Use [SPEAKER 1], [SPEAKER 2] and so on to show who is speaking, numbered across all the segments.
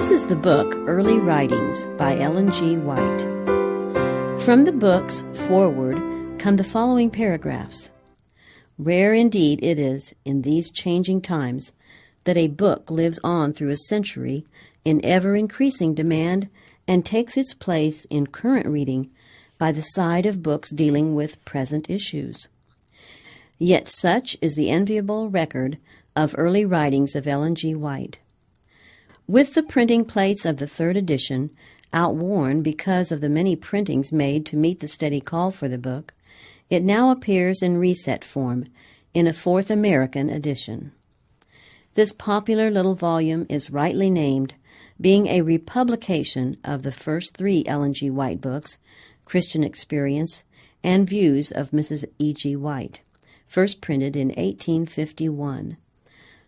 [SPEAKER 1] This is the book Early Writings by Ellen G. White. From the book's foreword come the following paragraphs. Rare indeed it is in these changing times that a book lives on through a century in ever-increasing demand and takes its place in current reading by the side of books dealing with present issues. Yet such is the enviable record of early writings of Ellen G. White. With the printing plates of the third edition, outworn because of the many printings made to meet the steady call for the book, it now appears in reset form in a fourth American edition. This popular little volume is rightly named, being a republication of the first three Ellen G. White books, Christian Experience and Views of Mrs. E. G. White, first printed in 1851.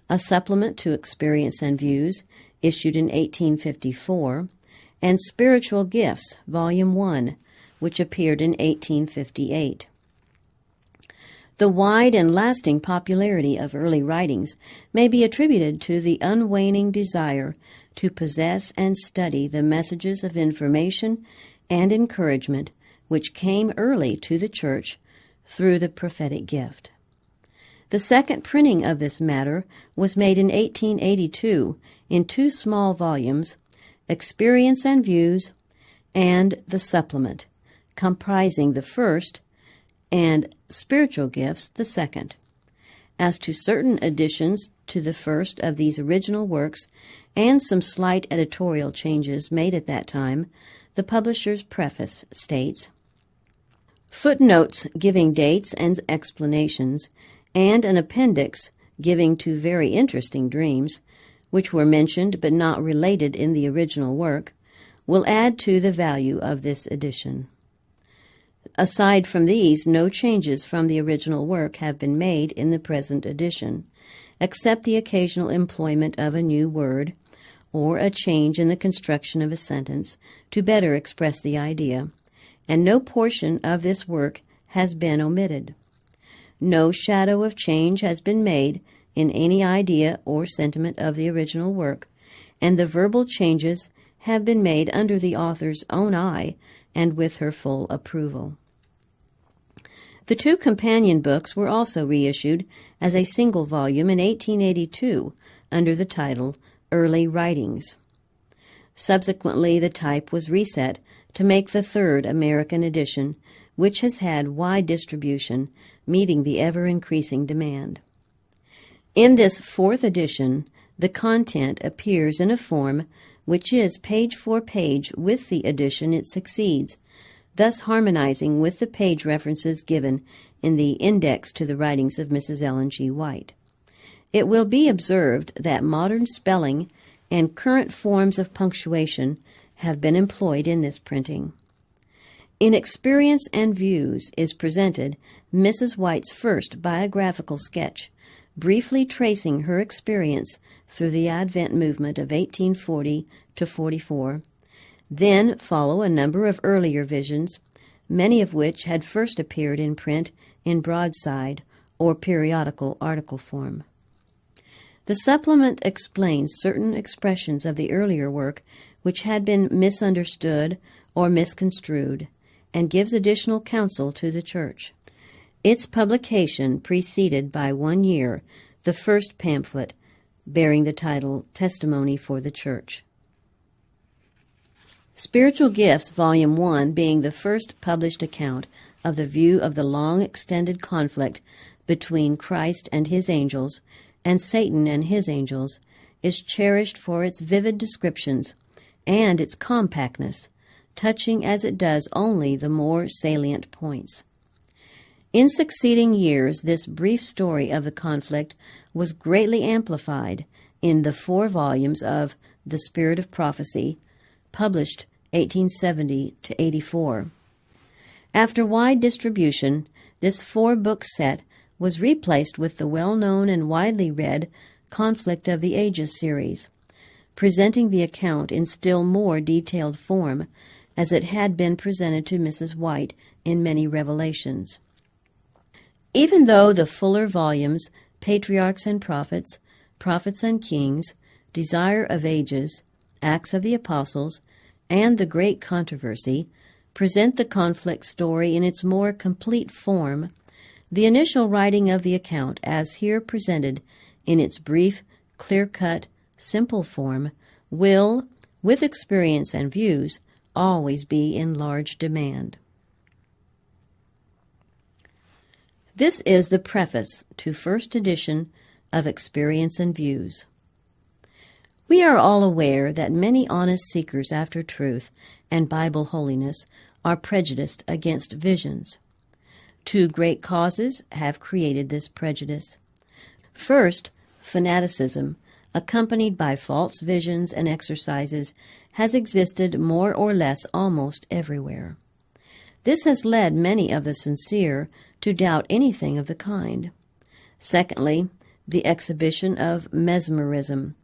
[SPEAKER 1] A supplement to Experience and Views, issued in 1854, and Spiritual Gifts, Volume 1, which appeared in 1858. The wide and lasting popularity of early writings may be attributed to the unwaning desire to possess and study the messages of information and encouragement which came early to the Church through the prophetic gift. The second printing of this matter was made in 1882 in two small volumes, Experience and Views and the Supplement, comprising the first, and Spiritual Gifts the second. As to certain additions to the first of these original works and some slight editorial changes made at that time, the publisher's preface states, footnotes giving dates and explanations, and an appendix giving two very interesting dreams, which were mentioned but not related in the original work, will add to the value of this edition. Aside from these, no changes from the original work have been made in the present edition, except the occasional employment of a new word, or a change in the construction of a sentence to better express the idea, and no portion of this work has been omitted. No shadow of change has been made in any idea or sentiment of the original work, and the verbal changes have been made under the author's own eye and with her full approval. The two companion books were also reissued as a single volume in 1882 under the title Early Writings. Subsequently, the type was reset to make the third American edition, which has had wide distribution, meeting the ever-increasing demand. In this fourth edition, the content appears in a form which is page for page with the edition it succeeds, thus harmonizing with the page references given in the index to the writings of Mrs. Ellen G. White. It will be observed that modern spelling and current forms of punctuation have been employed in this printing. In Experience and Views is presented Mrs. White's first biographical sketch, briefly tracing her experience through the Advent movement of 1840 to 44. Then follow a number of earlier visions, many of which had first appeared in print in broadside or periodical article form. The supplement explains certain expressions of the earlier work which had been misunderstood or misconstrued, and gives additional counsel to the Church. Its publication preceded by 1 year the first pamphlet bearing the title Testimony for the Church. Spiritual Gifts, Volume 1, being the first published account of the view of the long-extended conflict between Christ and his angels and Satan and his angels, is cherished for its vivid descriptions and its compactness, touching as it does only the more salient points. In succeeding years, this brief story of the conflict was greatly amplified in the 4 volumes of The Spirit of Prophecy, published 1870 to 84. After wide distribution, this 4-book set was replaced with the well-known and widely read Conflict of the Ages series, presenting the account in still more detailed form, as it had been presented to Mrs. White in many revelations. Even though the fuller volumes, Patriarchs and Prophets, Prophets and Kings, Desire of Ages, Acts of the Apostles, and The Great Controversy present the conflict story in its more complete form, the initial writing of the account, as here presented in its brief, clear-cut, simple form, will, with experience and views, always be in large demand. This is the preface to first edition of Experience and Views. We are all aware that many honest seekers after truth and Bible holiness are prejudiced against visions. Two great causes have created this prejudice. First, fanaticism, accompanied by false visions and exercises, has existed more or less almost everywhere. This has led many of the sincere to doubt anything of the kind. Secondly, the exhibition of mesmerism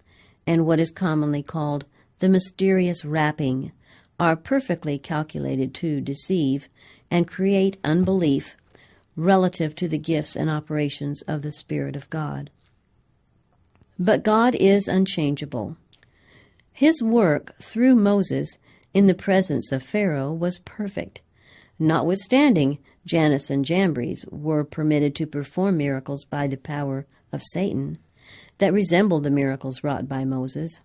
[SPEAKER 1] and what is commonly called the mysterious rapping are perfectly calculated to deceive and create unbelief relative to the gifts and operations of the Spirit of God. But God is unchangeable. His work through Moses in the presence of Pharaoh was perfect. Notwithstanding, Jannes and Jambres were permitted to perform miracles by the power of Satan that resembled the miracles wrought by Moses.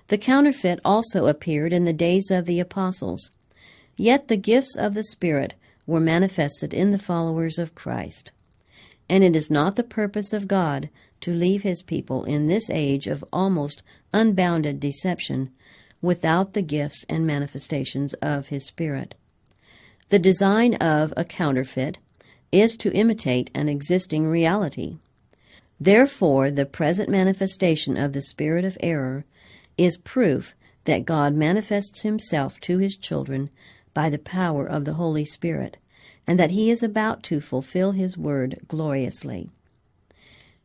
[SPEAKER 1] The counterfeit also appeared in the days of the apostles. Yet the gifts of the Spirit were manifested in the followers of Christ. And it is not the purpose of God to leave his people in this age of almost unbounded deception without the gifts and manifestations of his Spirit. The design of a counterfeit is to imitate an existing reality. Therefore, the present manifestation of the spirit of error is proof that God manifests himself to his children by the power of the Holy Spirit, and that he is about to fulfill his word gloriously.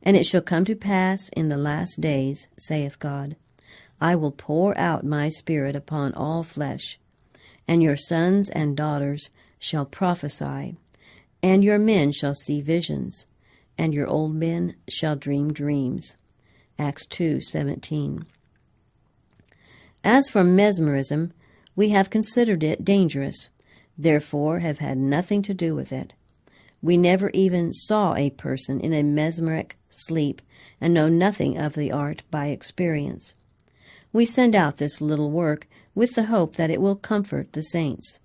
[SPEAKER 1] And it shall come to pass in the last days, saith God, I will pour out my Spirit upon all flesh, and your sons and daughters shall prophesy, and your men shall see visions, and your old men shall dream dreams. Acts 2:17. As for mesmerism, we have considered it dangerous, therefore have had nothing to do with it. We never even saw a person in a mesmeric sleep, and know nothing of the art by experience. We send out this little work with the hope that it will comfort the saints.